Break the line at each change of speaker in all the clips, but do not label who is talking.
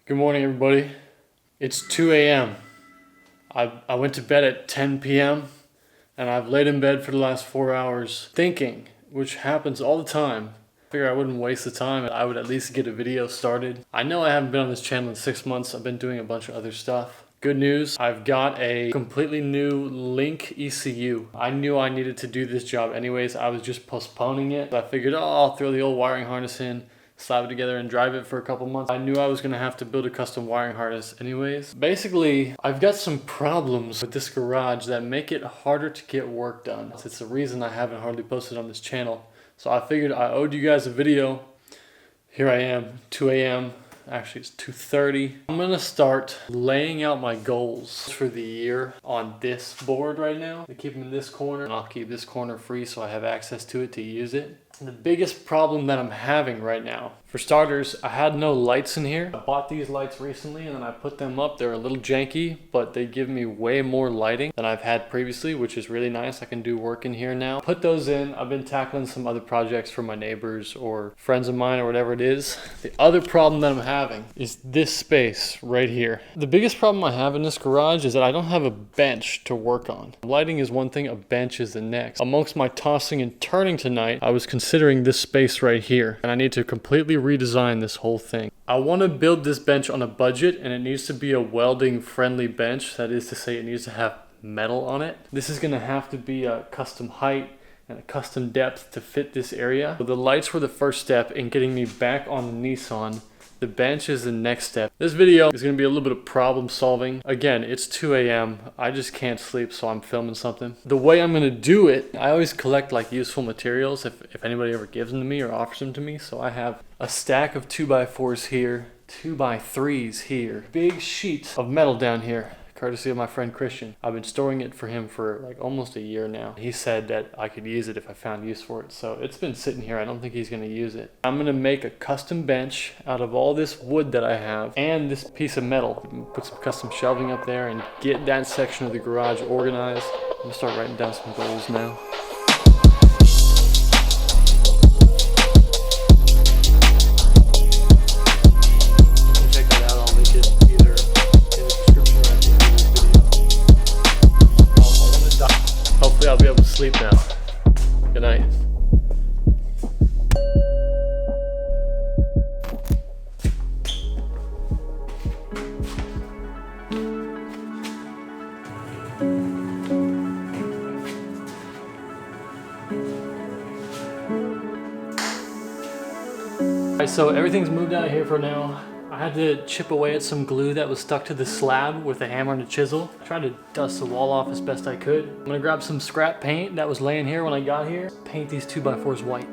Good morning, everybody. It's 2 a.m. I went to bed at 10 p.m. and I've laid in bed for the last 4 hours thinking, which happens all the time. I figured I wouldn't waste the time. I would at least get a video started. I know I haven't been on this channel in 6 months. I've been doing a bunch of other stuff. Good news, I've got a completely new Link ECU. I knew I needed to do this job anyways. I was just postponing it. I figured, oh, I'll throw the old wiring harness in, slap it together and drive it for a couple months. I knew I was gonna have to build a custom wiring harness anyways. Basically, I've got some problems with this garage that make it harder to get work done. It's the reason I haven't hardly posted on this channel. So I figured I owed you guys a video. Here I am, 2 a.m. Actually, it's 2:30. I'm gonna start laying out my goals for the year on this board right now. I keep them in this corner, and I'll keep this corner free so I have access to it to use it. The biggest problem that I'm having right now, for starters, I had no lights in here. I bought these lights recently and then I put them up. They're a little janky, but they give me way more lighting than I've had previously, which is really nice. I can do work in here now. Put those in. I've been tackling some other projects for my neighbors or friends of mine or whatever it is. The other problem that I'm having is this space right here. The biggest problem I have in this garage is that I don't have a bench to work on. Lighting is one thing, a bench is the next. Amongst my tossing and turning tonight, I was considering this space right here, and I need to completely redesign this whole thing. I want to build this bench on a budget, and it needs to be a welding friendly bench. That is to say, it needs to have metal on it. This is going to have to be a custom height and a custom depth to fit this area. So the lights were the first step in getting me back on the Nissan. The bench is the next step. This video is going to be a little bit of problem solving. Again, it's 2 a.m. I just can't sleep, so I'm filming something. The way I'm going to do it, I always collect like useful materials if anybody ever gives them to me or offers them to me. So I have a stack of 2x4s here, 2x3s here, big sheets of metal down here, courtesy of my friend Christian. I've been storing it for him for like almost a year now. He said that I could use it if I found use for it. So it's been sitting here. I don't think he's gonna use it. I'm gonna make a custom bench out of all this wood that I have and this piece of metal. Put some custom shelving up there and get that section of the garage organized. I'm gonna start writing down some goals now. I'll be able to sleep now. Good night. Alright, so everything's moved out of here for now. I had to chip away at some glue that was stuck to the slab with a hammer and a chisel. I tried to dust the wall off as best I could. I'm gonna grab some scrap paint that was laying here when I got here. Paint these 2x4s white.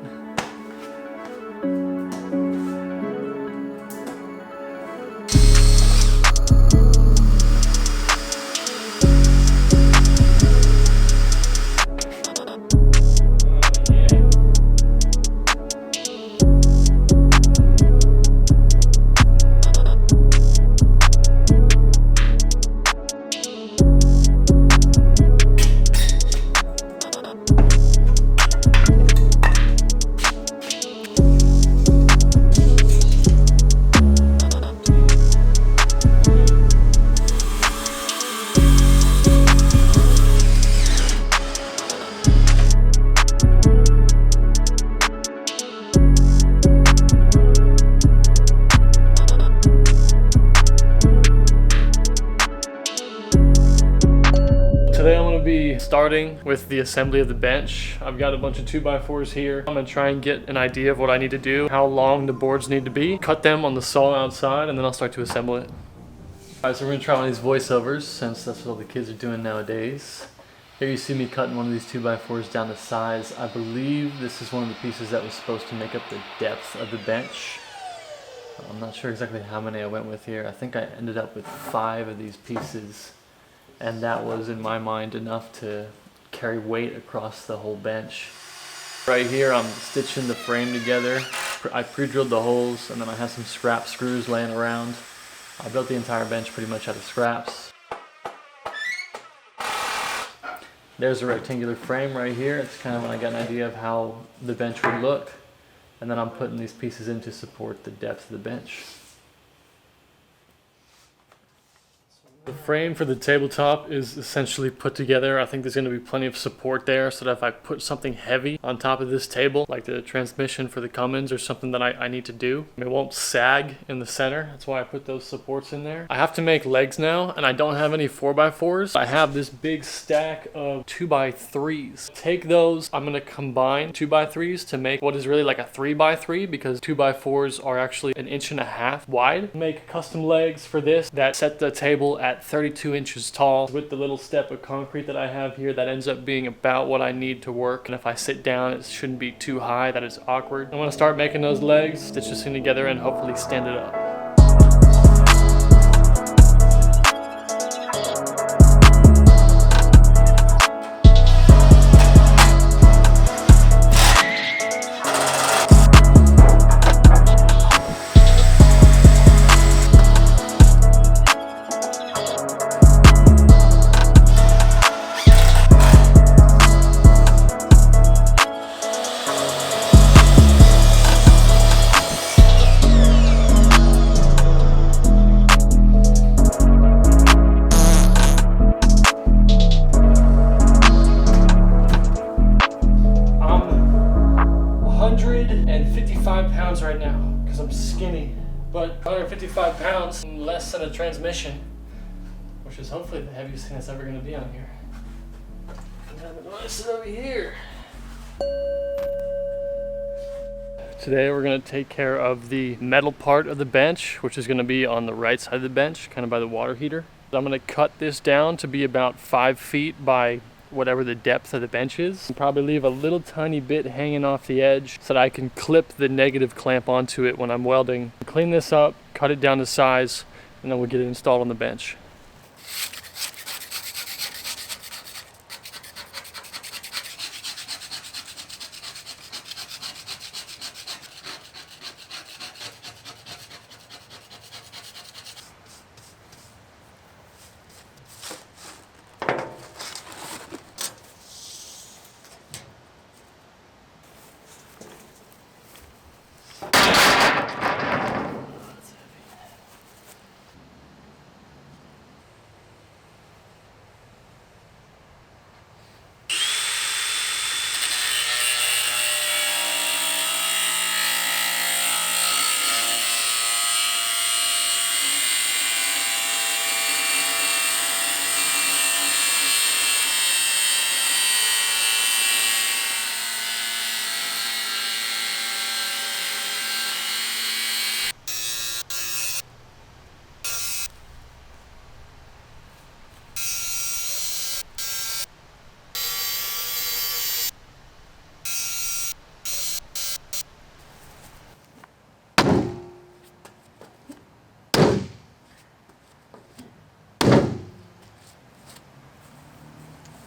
Today I'm going to be starting with the assembly of the bench. I've got a bunch of 2x4s here. I'm going to try and get an idea of what I need to do, how long the boards need to be, cut them on the saw outside, and then I'll start to assemble it. Alright, so we're going to try one of these voiceovers since that's what all the kids are doing nowadays. Here you see me cutting one of these 2x4s down to size. I believe this is one of the pieces that was supposed to make up the depth of the bench. I'm not sure exactly how many I went with here. I think I ended up with 5 of these pieces. And that was, in my mind, enough to carry weight across the whole bench. Right here, I'm stitching the frame together. I pre-drilled the holes, and then I have some scrap screws laying around. I built the entire bench pretty much out of scraps. There's a rectangular frame right here. It's kind of when I got an idea of how the bench would look. And then I'm putting these pieces in to support the depth of the bench. The frame for the tabletop is essentially put together. I think there's going to be plenty of support there so that if I put something heavy on top of this table, like the transmission for the Cummins or something that I need to do, it won't sag in the center. That's why I put those supports in there. I have to make legs now, and I don't have any 4x4s. I have this big stack of 2x3s. Take those, I'm going to combine 2x3s to make what is really like a 3x3 because 2x4s are actually 1.5 inches wide. Make custom legs for this that set the table at 32 inches tall with the little step of concrete that I have here that ends up being about what I need to work. And if I sit down, it shouldn't be too high that it's awkward. I'm gonna start making those legs, stitch this thing together, and hopefully stand it up. Right now because I'm skinny, but 155 pounds and less than a transmission, which is hopefully the heaviest thing that's ever going to be on here. And I'm going to sit over here. Today we're going to take care of the metal part of the bench, which is going to be on the right side of the bench, kind of by the water heater. I'm going to cut this down to be about 5 feet by whatever the depth of the bench is, and probably leave a little tiny bit hanging off the edge so that I can clip the negative clamp onto it when I'm welding. Clean this up, cut it down to size, and then we'll get it installed on the bench.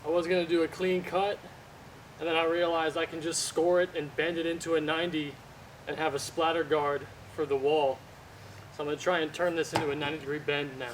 I was going to do a clean cut, and then I realized I can just score it and bend it into a 90 and have a splatter guard for the wall. So I'm going to try and turn this into a 90-degree bend now.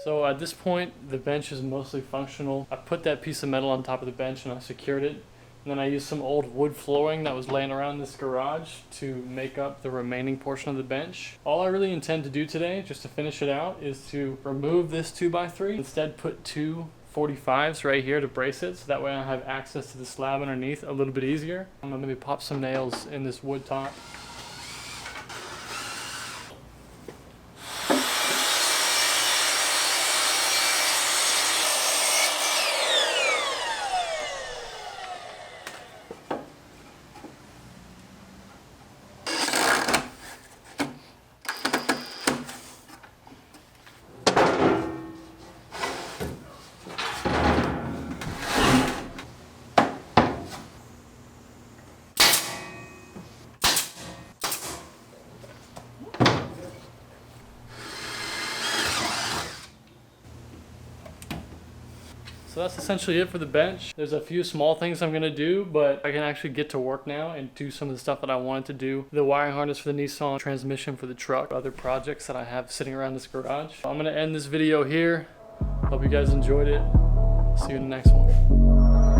So at this point, the bench is mostly functional. I put that piece of metal on top of the bench and I secured it. And then I used some old wood flooring that was laying around this garage to make up the remaining portion of the bench. All I really intend to do today, just to finish it out, is to remove this 2x3. Instead, put two 45s right here to brace it, so that way I have access to the slab underneath a little bit easier. I'm gonna maybe pop some nails in this wood top. So that's essentially it for the bench. There's a few small things I'm gonna do, but I can actually get to work now and do some of the stuff that I wanted to do. The wiring harness for the Nissan, transmission for the truck, other projects that I have sitting around this garage. I'm gonna end this video here. Hope you guys enjoyed it. See you in the next one.